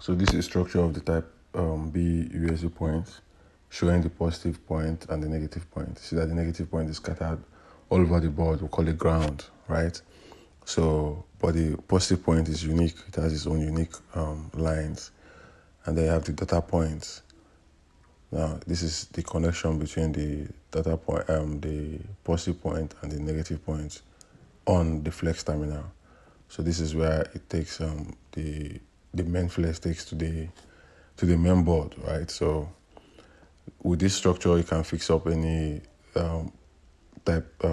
So this is structure of the type B USB point, showing the positive point and the negative point. See that the negative point is scattered all over the board. We call it ground, right? So, but the positive point is unique. It has its own unique lines. And then you have the data points. Now, this is the connection between the data point, the positive point and the negative point on the flex terminal. So this is where it takes the main flex takes to the main board, right? So with this structure, you can fix up any type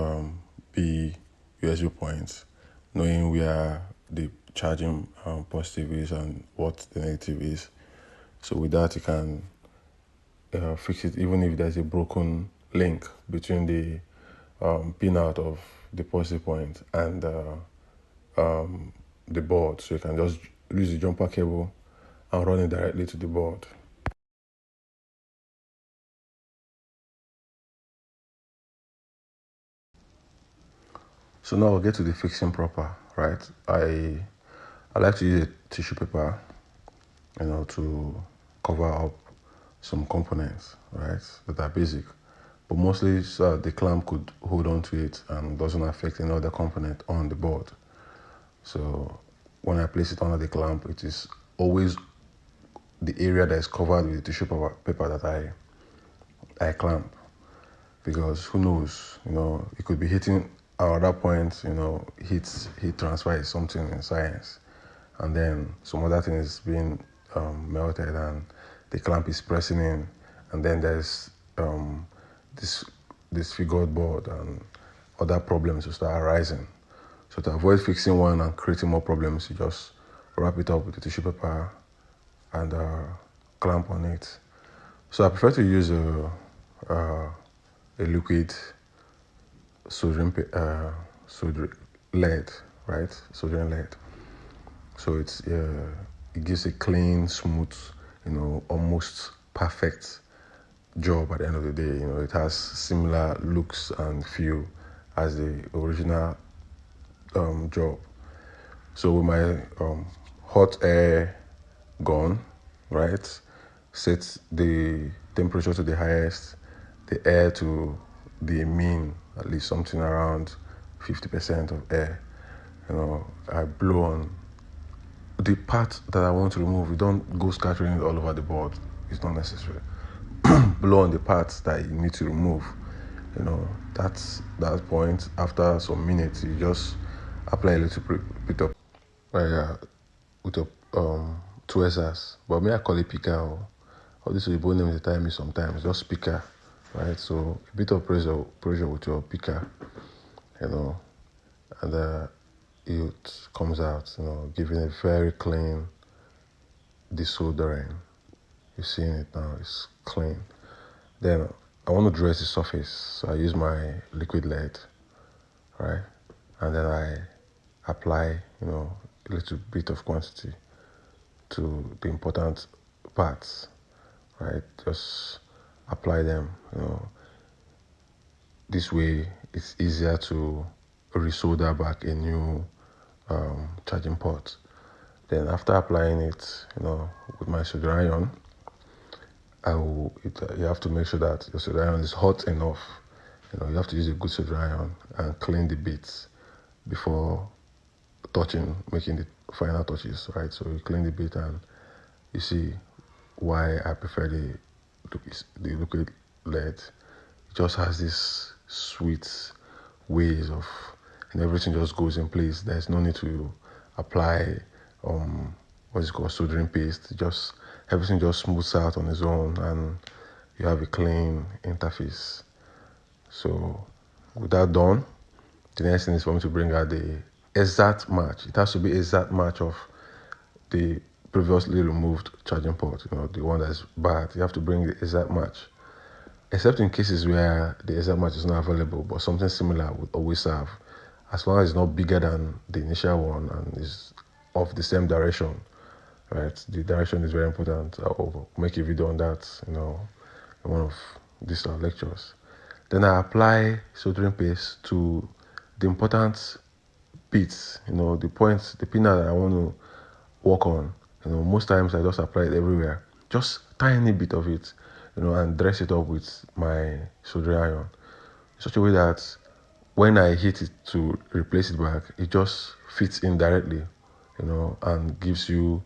B USB points, knowing where the charging positive is and what the negative is. So with that, you can fix it even if there's a broken link between the pinout of the positive point and the board. So you can just use the jumper cable and run it directly to the board. So now we'll get to the fixing proper, right? I like to use a tissue paper, to cover up some components, right, that are basic. But mostly so the clamp could hold on to it and doesn't affect any other component on the board. So when I place it under the clamp, it is always the area that is covered with the tissue paper that I clamp. Because who knows, it could be hitting another point, heat transfer is something in science. And then some other thing is being melted and the clamp is pressing in. And then there's this figured board and other problems will start arising. So to avoid fixing one and creating more problems, you just wrap it up with the tissue paper and clamp on it. So I prefer to use a liquid soldering lead, right? Soldering lead. So it gives a clean, smooth, almost perfect job at the end of the day. It has similar looks and feel as the original job. So with my hot air gun, right, set the temperature to the highest, the air to the mean, at least something around 50% of air. I blow on the part that I want to remove. You don't go scattering it all over the board. It's not necessary. Blow on the parts that you need to remove. That's that point. After some minutes, you just apply a little bit of with a tweezers. But me, I call it picker. Or this will be name the time is sometimes just picker, right? So a bit of pressure with your picker, and it comes out, giving a very clean desoldering. You're seeing it now, it's clean. Then I want to dress the surface, so I use my liquid lead, right? And then I apply, a little bit of quantity to the important parts, right? Just apply them, This way it's easier to resolder back a new charging port. Then after applying it, with my solder iron, you have to make sure that your solder iron is hot enough. You have to use a good solder iron and clean the bits before making the final touches, right? So you clean the bit and you see why I prefer the liquid lead. It just has this sweet ways of, and everything just goes in place. There's no need to apply what's called soldering paste. Everything just smooths out on its own and you have a clean interface. So with that done, the next thing is for me to bring out the exact match. It has to be exact match of the previously removed charging port, the one that's bad. You have to bring the exact match. Except in cases where the exact match is not available, but something similar would always serve. As long as it's not bigger than the initial one and is of the same direction, right? The direction is very important. I'll make a video on that, in one of these lectures. Then I apply soldering paste to the important bits, the points, the pin that I want to work on. Most times I just apply it everywhere, just tiny bit of it, and dress it up with my soldering iron in such a way that when I hit it to replace it back, it just fits in directly, and gives you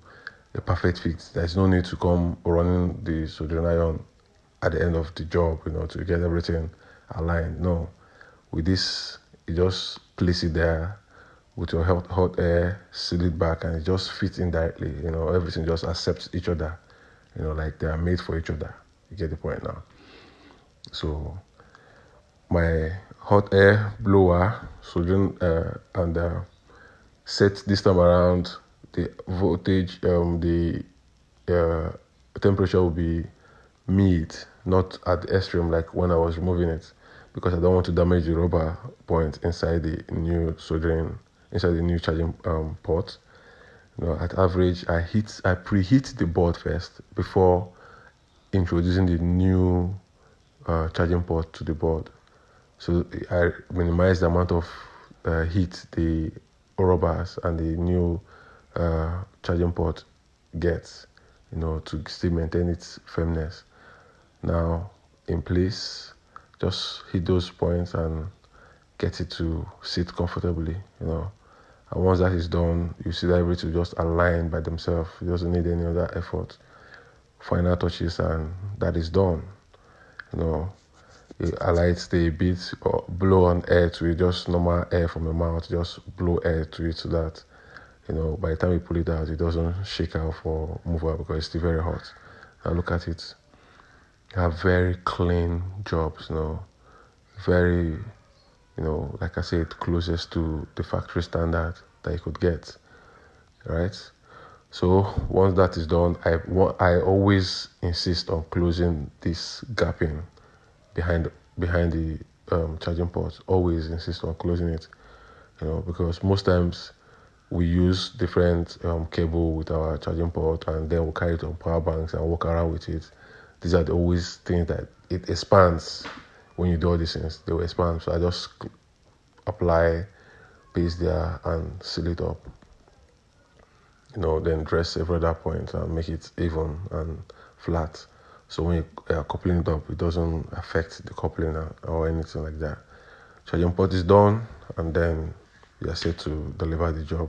a perfect fit. There's no need to come running the soldering iron at the end of the job, to get everything aligned. No, with this, you just place it there with your hot air, seal it back, and it just fits in directly. Everything just accepts each other, like they are made for each other. You get the point now. So my hot air blower soldering and set this time around the voltage, the uh, temperature will be mid, not at the extreme like when I was removing it, because I don't want to damage the rubber point inside the new charging port. At average, I preheat the board first before introducing the new charging port to the board. So I minimize the amount of heat the rubbers and the new charging port gets, to still maintain its firmness. Now, in place, just hit those points and get it to sit comfortably, And once that is done, you see that everything just align by themselves. It doesn't need any other effort. Final touches, and that is done. I like to stay a bit or blow on air to it, just normal air from the mouth, just blow air to it so that, by the time you pull it out, it doesn't shake out or move out because it's still very hot. Now look at it. You have very clean jobs, very, like I said, closest to the factory standard that you could get, right? So once that is done, I always insist on closing this gapping behind the charging port. Always insist on closing it, because most times we use different cable with our charging port, and then we'll carry it on power banks and walk around with it. These are always things that it expands when you do all these things. They will expand. So I just apply paste there and seal it up. Then dress every other point and make it even and flat. So when you are coupling it up, it doesn't affect the coupling or anything like that. Charging port is done, and then you are set to deliver the job.